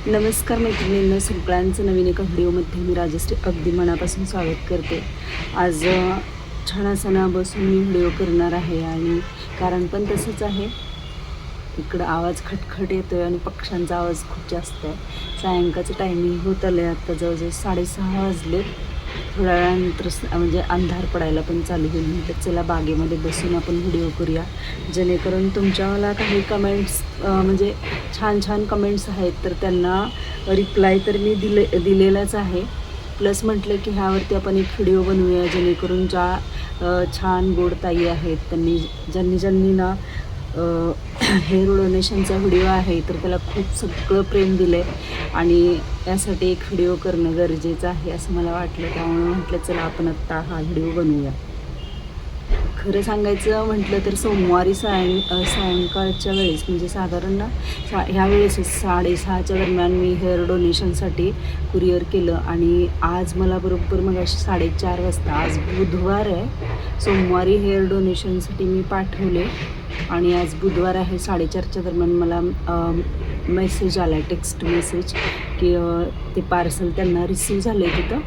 नमस्कार मैत्रिणींना, सगळ्यांचं नवीन एका व्हिडिओमध्ये मी राजश्री अगदी मनापासून स्वागत करते. आज छान असा ना बसून मी व्हिडिओ करणार आहे आणि कारण पण तसंच आहे. इकडं आवाज खटखट येतो आहे आणि पक्ष्यांचा आवाज खूप जास्त आहे. सायंकाळचं टायमिंग होत आलं आहे, आत्ता जवळजवळ 6:30 वाजले. थोड्या वेळानंतर म्हणजे अंधार पडायला पण चालू होईल. म्हटलं चला बागेमध्ये बसून आपण व्हिडिओ करूया, जेणेकरून तुमच्या मला काही कमेंट्स म्हणजे छान छान कमेंट्स आहेत तर त्यांना रिप्लाय तर मी दिलेलाच आहे. प्लस म्हटलं की ह्यावरती आपण एक व्हिडिओ बनवूया, जेणेकरून ज्या छान गोड ताई आहेत ज्यांनी ना हेअर डोनेशनचा व्हिडिओ आहे तर त्याला खूप सगळं प्रेम दिलं आहे आणि यासाठी एक व्हिडिओ करणं गरजेचं आहे असं मला वाटलं. त्यामुळे म्हटलं चला आपण आत्ता हा व्हिडिओ बनवूया. खरं सांगायचं म्हटलं तर सोमवारी सायंकाळच्या वेळेस म्हणजे साधारण ना ह्या वेळेस 6:30च्या दरम्यान मी हेअर डोनेशनसाठी कुरिअर केलं आणि आज मला बरोबर मग अशी 4:30 वाजता, आज बुधवार आहे, सोमवारी हेअर डोनेशनसाठी मी पाठवले आणि आज बुधवार आहे. 4:30च्या दरम्यान मला मेसेज आला, टेक्स्ट मेसेज, की ते पार्सल त्यांना रिसीव झाले तिथं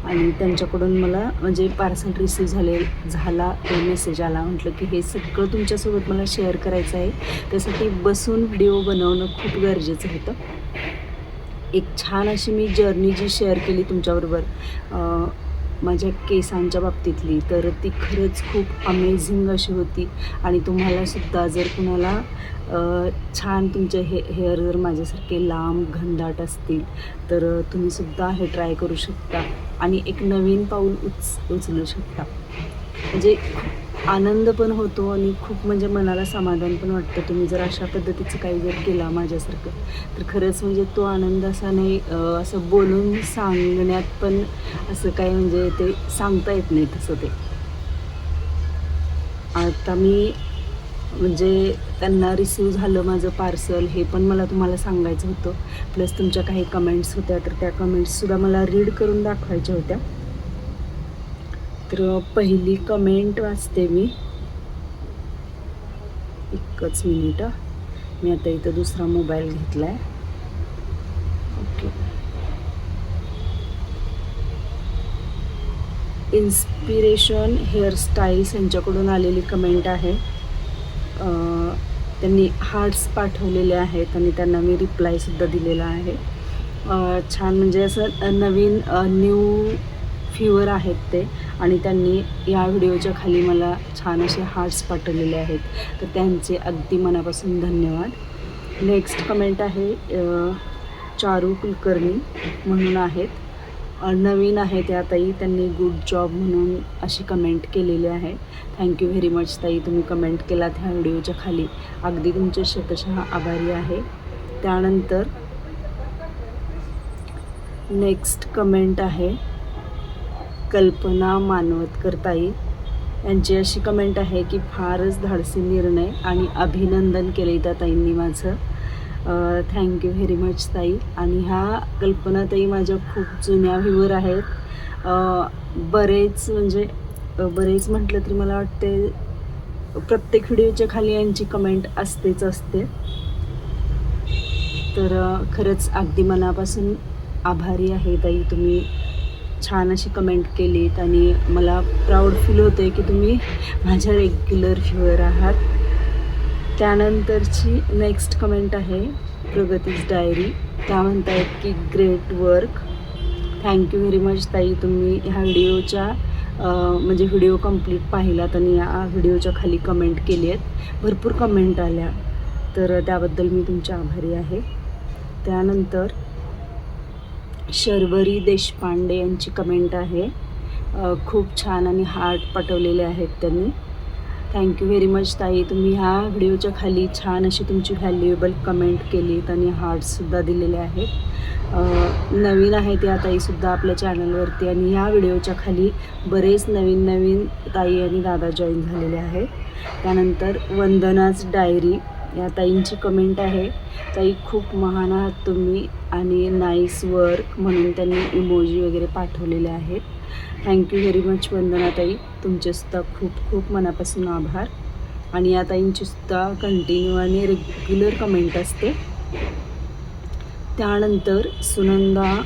आणि त्यांच्याकडून मला म्हणजे पार्सल रिसीव झाला तो मेसेज आला. म्हटलं की हे सगळं तुमच्यासोबत मला शेअर करायचं आहे, त्यासाठी बसून व्हिडिओ बनवणं खूप गरजेचं होतं. एक छान अशी मी जर्नी जी शेअर केली तुमच्याबरोबर माझ्या केसांच्या बाबतीतली, तर ती खरंच खूप अमेझिंग अशी होती आणि तुम्हालासुद्धा जर कुणाला छान तुमचे हेअर जर माझ्यासारखे लांब घनदाट असतील तर तुम्हीसुद्धा हे ट्राय करू शकता आणि एक नवीन पाऊल उचलू शकता. म्हणजे आनंद पण होतो आणि खूप म्हणजे मनाला समाधान पण वाटतं. तुम्ही जर अशा पद्धतीचं काही जर केला माझ्यासारखं तर खरंच म्हणजे तो आनंद असा नाही, असं बोलून सांगण्यात पण असं काही म्हणजे ते सांगता येत नाही तसं. ते आता मी म्हणजे त्यांना रिसीव झालं माझं पार्सल हे पण मला तुम्हाला सांगायचं होतं. प्लस तुमच्या काही कमेंट्स होत्या तर त्या कमेंट्ससुद्धा मला रीड करून दाखवायच्या होत्या. तर पहिली कमेंट वाचते मी. एकच मिनिट, मी आता इथं दुसरा मोबाईल घेतला आहे. ओके. इन्स्पिरेशन हेअरस्टाईल्स यांच्याकडून आलेली कमेंट आहे. त्यांनी हार्ट्स पाठवलेले आहेत आणि त्यांना मी रिप्लायसुद्धा दिलेला आहे. छान म्हणजे असं नवीन न्यू व्ह्यूअर आहेत ते आणि त्यांनी या व्हिडिओच्या खाली मला छान असे हार्ट्स पाठवलेले आहेत, तर त्यांचे अगदी मनापासून धन्यवाद. नेक्स्ट कमेंट आहे चारू कुलकर्णी म्हणून आहेत, नवीन आहे त्या ताई. त्यांनी गुड जॉब म्हणून अशी कमेंट केलेली आहे. थँक्यू व्हेरी मच ताई, तुम्ही कमेंट केलात ह्या व्हिडिओच्या खाली, अगदी तुमचे शतशः आभारी आहे. त्यानंतर नेक्स्ट कमेंट आहे कल्पना मानवतकर ताई यांची. अशी कमेंट आहे की फारच धाडसी निर्णय आणि अभिनंदन केले त्या ताईंनी माझं. थँक्यू व्हेरी मच ताई. आणि ह्या कल्पनाताई माझ्या खूप जुन्या व्ह्यूवर आहेत. बरेच म्हटलं तरी मला वाटते प्रत्येक व्हिडिओच्या खाली यांची कमेंट असते. तर खरंच अगदी मनापासून आभारी आहे ताई, तुम्ही छान अशी कमेंट केलीत आणि मला प्राऊड फील होतं आहे की तुम्ही माझ्या रेग्युलर व्ह्यूअर आहात. त्यानंतरची नेक्स्ट कमेंट आहे प्रगतीज डायरी. त्या म्हणतायत की great work. Thank you very much ताई, तुम्ही ह्या व्हिडिओच्या म्हणजे व्हिडिओ कंप्लीट पाहिलात आणि या व्हिडिओच्या खाली कमेंट केली आहेत, भरपूर कमेंट आल्या, तर त्याबद्दल मी तुमच्या आभारी आहे. त्यानंतर शर्वरी देशपांडे यांची कमेंट आहे. खूप छान आणि हार्ट पाठवलेले आहेत त्यांनी. थँक्यू व्हेरी मच ताई, तुम्ही ह्या व्हिडिओच्या खाली छान अशी तुमची व्हॅल्युएबल कमेंट केलीत आणि हार्ट्ससुद्धा दिलेले आहेत. नवीन आहे त्या ताईसुद्धा आपल्या चॅनलवरती आणि ह्या व्हिडिओच्या खाली बरेच नवीन ताई आणि दादा जॉईन झालेले आहेत. त्यानंतर वंदनाच डायरी या ताईंची कमेंट आहे. ताई खूप महान आहात तुम्ही आणि नाईस वर्क म्हणून त्यांनी इमोजी वगैरे पाठवलेले आहेत. थँक्यू व्हेरी मच वंदना ताई, तुमचेसुद्धा खूप मनापासून आभार. आणि या ताईंचीसुद्धा कंटिन्यू आणि रेग्युलर कमेंट असते. त्यानंतर सुनंदा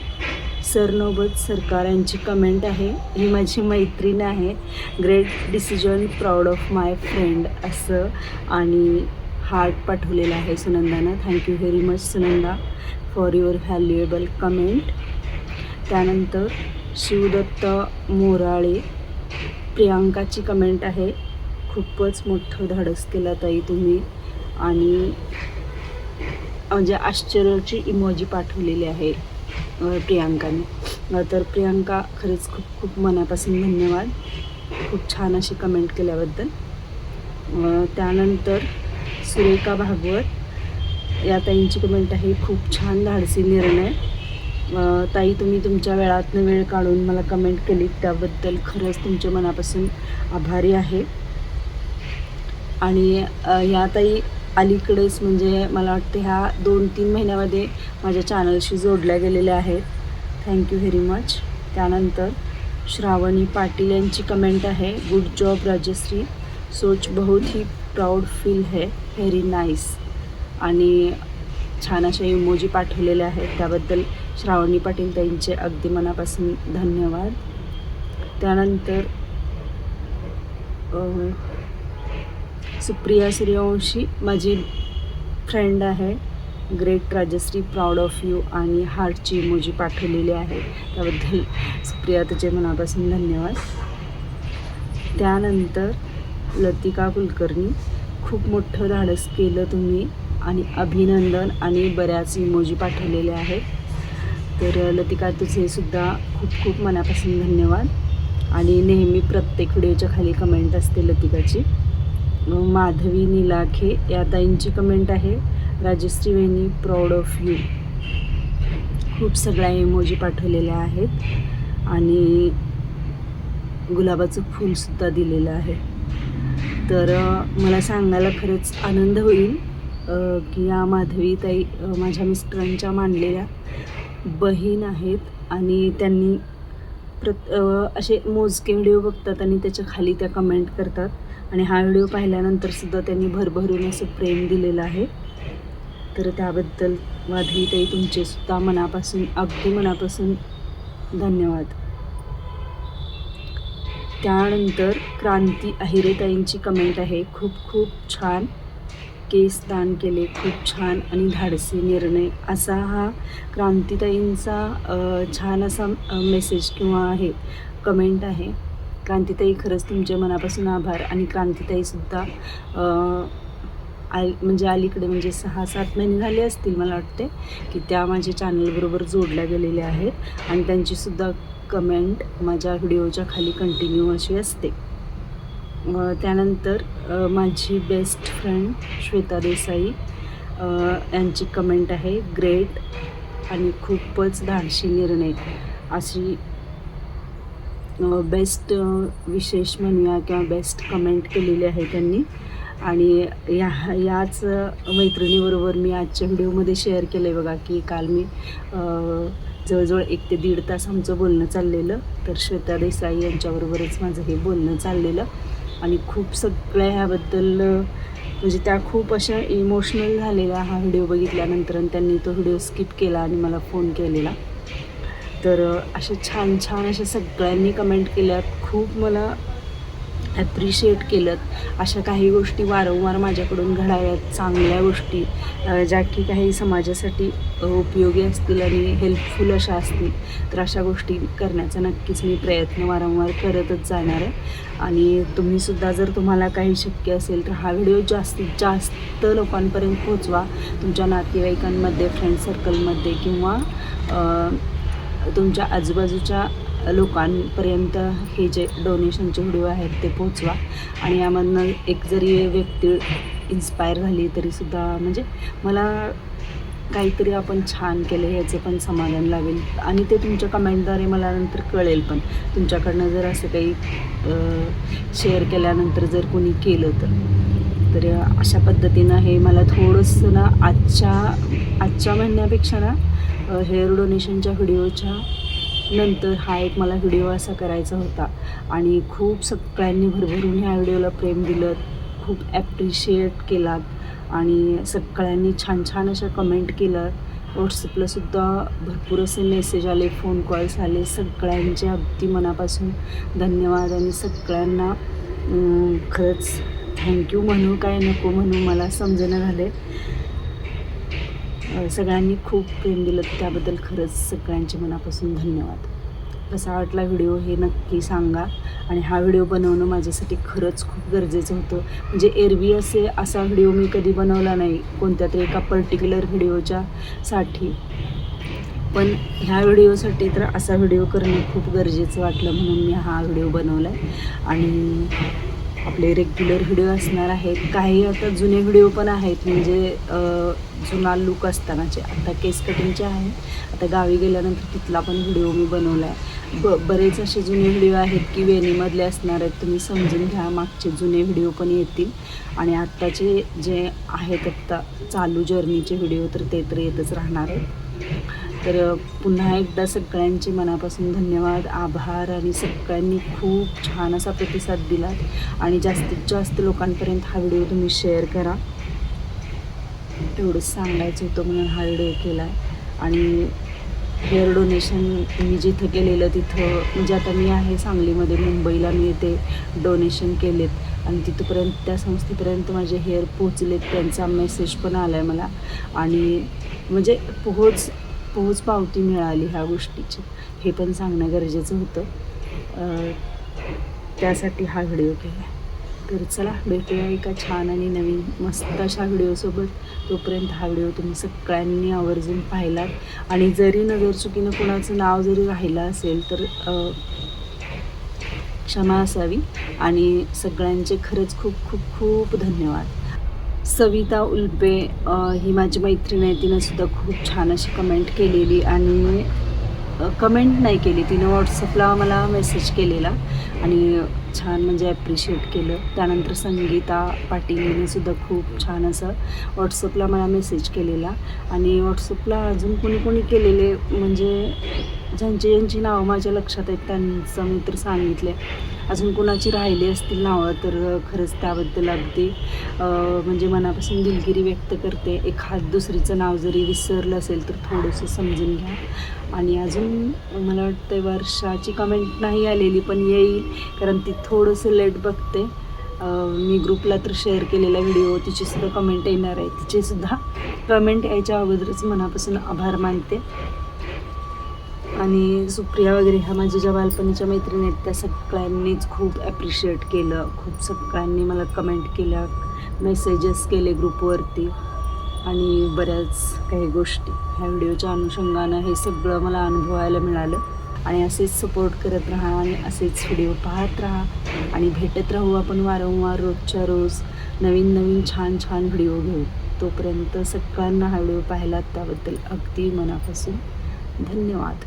सरनोबत सरकार यांची कमेंट आहे. ही माझी मैत्रीण आहे. Great decision, proud of my friend असं आणि हार्ट पाठवलेला आहे सुनंदानं. Thank you very much Sunanda for your valuable comment. त्यानंतर शिवदत्त मोराळे प्रियांकाची कमेंट आहे. खूपच मोठं धाडस केलं ताई तुम्ही आणि म्हणजे आश्चर्याची इमोजी पाठवलेली आहे प्रियांकाने. तर प्रियांका खरंच खूप खूप मनापासून धन्यवाद खूप छान अशी कमेंट केल्याबद्दल. त्यानंतर सुरेखा भागवत या ताईंची कमेंट आहे. खूप छान धाडसी निर्णय ताई, तुम्ही तुमच्या वेळातनं वेळ काढून मला कमेंट केली त्याबद्दल खरंच तुमच्या मनापासून आभारी आहे. आणि या ताई अलीकडेच म्हणजे मला वाटते ह्या 2-3 महिन्यामध्ये माझ्या चॅनलशी जोडल्या गेलेल्या आहेत. Thank you very much. त्यानंतर श्रावणी पाटील यांची कमेंट आहे. गुड जॉब राजश्री, सोच बहुत ही प्राऊड फील है, व्हेरी नाईस आणि छान अशा इमोजी पाठवलेल्या आहेत. त्याबद्दल श्रावणी पाटील ताईंचे अगदी मनापासून धन्यवाद. त्यानंतर सुप्रिया सूर्यवंशी माझी फ्रेंड आहे. Great Rajshree, proud of you आणि हार्टची इमोजी पाठवलेली आहे. त्याबद्दल सुप्रिया तुझे मनापासून धन्यवाद. त्यानंतर लतिका कुलकर्णी, खूप मोठं धाडस केलं तुम्ही आणि अभिनंदन आणि बऱ्याच इमोजी पाठवलेले आहेत. तर लतिका तुझे सुद्धा खूप खूप मनापासून धन्यवाद आणि नेहमी प्रत्येक व्हिडिओच्या खाली कमेंट असते लतिकाची. माधवी निलाखे या ताईंची कमेंट आहे. राजश्री वहिनी, प्राऊड ऑफ यू. खूप सगळ्या इमोजी पाठवलेल्या आहेत आणि गुलाबाचं फूलसुद्धा दिलेलं आहे. तर मला सांगायला खरंच आनंद होईल की या माधवी ताई माझ्या मिस्टरांच्या मानलेल्या बहीण आहेत आणि त्यांनी असे मोजके व्हिडिओ बघतात आणि त्याच्या खाली त्या कमेंट करतात आणि हा व्हिडिओ पाहिल्यानंतरसुद्धा त्यांनी भरभरून असं प्रेम दिलेलं आहे. तर त्याबद्दल माधवी ताई तुमचेसुद्धा मनापासून अगदी मनापासून धन्यवाद. त्यानंतर क्रांती अहिरे ताईंची कमेंट आहे. खूप खूप छान केस दान केले, खूप छान आणि धाडसी निर्णय असा हा क्रांतीताईंचा छान असा मेसेज किंवा आहे कमेंट आहे. क्रांतीताई खरंच तुमचे मनापासून आभार. आणि क्रांतीताईसुद्धा म्हणजे अलीकडे म्हणजे 6-7 महिने झाले असतील मला वाटते की त्या माझ्या चॅनलबरोबर जोडल्या गेलेल्या आहेत आणि त्यांचीसुद्धा कमेंट माझ्या व्हिडिओच्या खाली कंटिन्यू अशी असते. त्यानंतर माझी बेस्ट फ्रेंड श्वेता देसाई यांची कमेंट आहे. ग्रेट आणि खूपच धाडशी निर्णय अशी बेस्ट विशेष म्हणूया किंवा बेस्ट कमेंट केलेली आहे त्यांनी. आणि याच मैत्रिणीबरोबर मी आजच्या व्हिडिओमध्ये शेअर केलं आहे बघा की काल मी जवळजवळ 1 ते 1.5 तास आमचं बोलणं चाललेलं. तर श्वेता देसाई यांच्याबरोबरच माझं हे बोलणं चाललेलं आणि खूप सगळ्या ह्याबद्दल म्हणजे त्या खूप अशा इमोशनल झालेल्या हा व्हिडिओ बघितल्यानंतर आणि त्यांनी तो व्हिडिओ स्किप केला आणि मला फोन केलेला. तर अशा छान छान अशा सगळ्यांनी कमेंट केल्यात, खूप मला ॲप्रिशिएट केलं. अशा काही गोष्टी वारंवार माझ्याकडून घडाव्यात, चांगल्या गोष्टी ज्या की काही समाजासाठी उपयोगी असतील आणि हेल्पफुल अशा असतील तर अशा गोष्टी करण्याचा नक्कीच मी प्रयत्न वारंवार करतच जाणार आहे. आणि तुम्हीसुद्धा जर तुम्हाला काही शक्य असेल तर हा व्हिडिओ जास्तीत जास्त लोकांपर्यंत पोहोचवा. तुमच्या नातेवाईकांमध्ये, फ्रेंड सर्कलमध्ये किंवा तुमच्या आजूबाजूच्या लोकांपर्यंत हे जे डोनेशनचे व्हिडिओ आहेत ते पोचवा. आणि यामधनं एक जरी व्यक्ती इन्स्पायर झाली तरीसुद्धा म्हणजे मला काहीतरी आपण छान केलं याचं पण समाधान लावेल आणि ते तुमच्या कमेंटद्वारे मला नंतर कळेल. पण तुमच्याकडनं जर असं काही शेअर केल्यानंतर जर कोणी केलं तर अशा पद्धतीनं हे मला थोडंसं ना आजच्या म्हणण्यापेक्षा ना हेअर डोनेशनच्या व्हिडिओच्या नंतर हा एक मला व्हिडिओ असा करायचा होता. आणि खूप सगळ्यांनी भरभरून ह्या व्हिडिओला प्रेम दिलं, खूप ॲप्रिशिएट केलात आणि सगळ्यांनी छान छान अशा कमेंट केलं व्हॉट्सअपलासुद्धा भरपूर असे मेसेज आले, फोन कॉल्स आले. सगळ्यांचे अगदी मनापासून धन्यवाद आणि सगळ्यांना खरंच थँक्यू म्हणू काय नको म्हणू मला समजेना झाले. सगळ्यांनी खूप प्रेम दिलं त्याबद्दल खरंच सगळ्यांचे मनापासून धन्यवाद. कसा वाटला व्हिडिओ हे नक्की सांगा. आणि हा व्हिडिओ बनवणं माझ्यासाठी खरंच खूप गरजेचं होतं. म्हणजे एरवी असा व्हिडिओ मी कधी बनवला नाही कोणत्या तरी एका पर्टिक्युलर व्हिडिओच्या साठी, पण ह्या व्हिडिओसाठी तर असा व्हिडिओ करणं खूप गरजेचं वाटलं म्हणून मी हा व्हिडिओ बनवला आहे. आणि आपले रेग्युलर व्हिडिओ असणार आहेत, काही आता जुने व्हिडिओ पण आहेत, म्हणजे जुना लूक असतानाचे. आता केस कटिंगचे आहे, आता गावी गेल्यानंतर तिथला पण व्हिडिओ मी बनवला आहे. बरेच असे जुने व्हिडिओ आहेत की वेणीमधले असणार आहेत, तुम्ही समजून घ्या. मागचे जुने व्हिडिओ पण येतील आणि आत्ताचे जे आहेत आत्ता चालू जर्नीचे व्हिडिओ तर ते तर येतच राहणार आहेत. तर पुन्हा एकदा सगळ्यांचे मनापासून धन्यवाद, आभार. आणि सगळ्यांनी खूप छान असा प्रतिसाद दिलात आणि जास्तीत जास्त लोकांपर्यंत हा व्हिडिओ तुम्ही शेअर करा. तेवढंच सांगायचं होतं म्हणून हा व्हिडिओ केला आहे. आणि हेअर डोनेशन मी जिथं केलेलं तिथं, म्हणजे आता मी आहे सांगलीमध्ये, मुंबईला मी ते डोनेशन केलेत आणि तिथपर्यंत त्या संस्थेपर्यंत माझे हेअर पोचलेत. त्यांचा मेसेज पण आला आहे मला आणि म्हणजे पोहोच पावती मिळाली ह्या गोष्टीची, हे पण सांगणं गरजेचं होतं. त्यासाठी हा व्हिडिओ केला आहे. तर चला भेटूया एका छान आणि नवीन मस्त अशा व्हिडिओसोबत. तोपर्यंत हा व्हिडिओ तुम्ही सगळ्यांनी आवर्जून पाहिलात आणि जरी नजर चुकीनं कोणाचं नाव जरी राहिलं असेल तर क्षमा असावी. आणि सगळ्यांचे खरंच खूप खूप खूप धन्यवाद. सविता उल्पे ही माझी मैत्रीण आहे, तिनंसुद्धा खूप छान अशी कमेंट केलेली. आणि कमेंट नाही केली तिनं, व्हॉट्सअपला मला मेसेज केलेला आणि छान म्हणजे ॲप्रिशिएट केलं. त्यानंतर संगीता पाटील हिनेसुद्धा खूप छान असं व्हॉट्सअपला मला मेसेज केलेला. आणि व्हॉट्सअपला अजून कोणी केलेले, म्हणजे ज्यांची नावं माझ्या लक्षात आहेत त्यांचं मी तर सांगितले. अजून कोणाची राहिली असतील नावं तर खरंच त्याबद्दल अगदी म्हणजे मनापासून दिलगिरी व्यक्त करते. एखाद दुसरीचं नाव जरी विसरलं असेल तर थोडंसं समजून घ्या. आणि अजून मला वाटतं वर्षाची कमेंट नाही आलेली, पण येईल कारण ती थोडंसं लेट बघते. मी ग्रुपला तर शेअर केलेला व्हिडिओ, तिचीसुद्धा कमेंट येणार आहे. तिचेसुद्धा कमेंट यायच्या अगोदरच मनापासून आभार मानते. आणि सुप्रिया वगैरे ह्या माझ्या ज्या बालपणीच्या मैत्रिणी आहेत त्या सगळ्यांनीच खूप ॲप्रिशिएट केलं. खूप सगळ्यांनी मला कमेंट केल्या, मेसेजेस केले ग्रुपवरती आणि बऱ्याच काही गोष्टी ह्या व्हिडिओच्या अनुषंगानं हे सगळं मला अनुभवायला मिळालं. आणि असेच सपोर्ट करत राहा आणि असेच व्हिडिओ पाहत राहा आणि भेटत राहू आपण वारंवार, रोजच्या रोज नवीन छान व्हिडिओ घेऊ. तोपर्यंत सगळ्यांना हा व्हिडिओ पाहिलात त्याबद्दल अगदी मनापासून धन्यवाद.